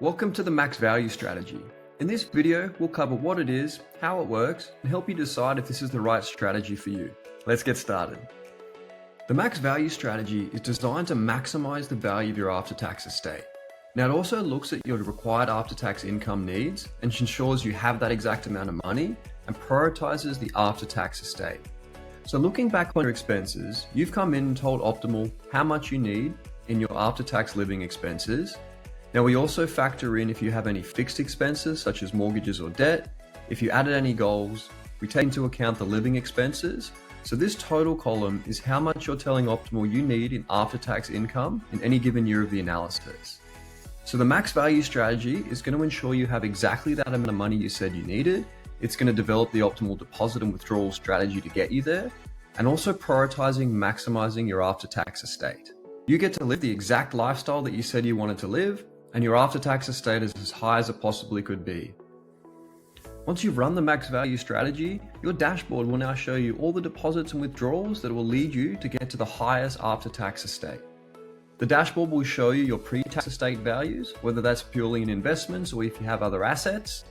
Welcome to the max value strategy. In this video, we'll cover what it is, how it works, and help you decide if this is the right strategy for you. Let's get started. The max value strategy is designed to maximize the value of your after-tax estate. Now, it also looks at your required after-tax income needs and ensures you have that exact amount of money and prioritizes the after-tax estate. So looking back on your expenses, you've come in and told Optiml how much you need in your after-tax living expenses. Now, we also factor in if you have any fixed expenses such as mortgages or debt. If you added any goals, we take into account the living expenses. So this total column is how much you're telling Optiml you need in after-tax income in any given year of the analysis. So the max value strategy is going to ensure you have exactly that amount of money you said you needed. It's going to develop the optimal deposit and withdrawal strategy to get you there, and also prioritizing maximizing your after-tax estate. You get to live the exact lifestyle that you said you wanted to live, and your after-tax estate is as high as it possibly could be. Once you've run the max value strategy, your dashboard will now show you all the deposits and withdrawals that will lead you to get to the highest after-tax estate. The dashboard will show you your pre-tax estate values, whether that's purely in investments or if you have other assets.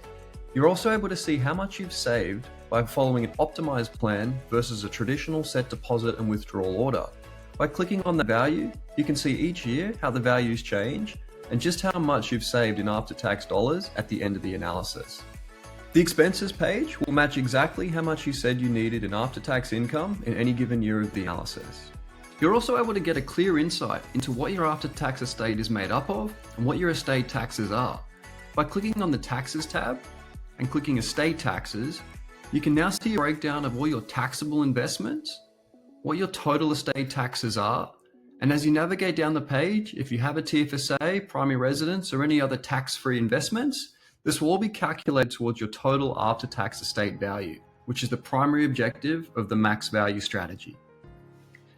You're also able to see how much you've saved by following an optimized plan versus a traditional set deposit and withdrawal order. By clicking on the value, you can see each year how the values change and just how much you've saved in after-tax dollars at the end of the analysis. The expenses page will match exactly how much you said you needed in after-tax income in any given year of the analysis. You're also able to get a clear insight into what your after-tax estate is made up of and what your estate taxes are. By clicking on the Taxes tab and clicking Estate Taxes, you can now see a breakdown of all your taxable investments, what your total estate taxes are, and as you navigate down the page, if you have a TFSA, primary residence, or any other tax-free investments, this will all be calculated towards your total after-tax estate value, which is the primary objective of the max value strategy.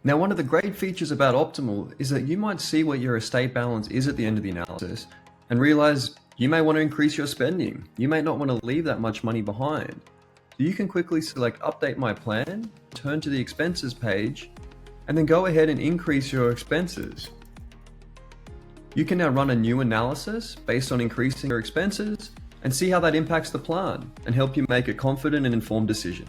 Now, one of the great features about Optiml is that you might see what your estate balance is at the end of the analysis and realize you may want to increase your spending. You may not want to leave that much money behind. So you can quickly select Update My Plan, turn to the Expenses page, and then go ahead and increase your expenses. You can now run a new analysis based on increasing your expenses and see how that impacts the plan and help you make a confident and informed decision.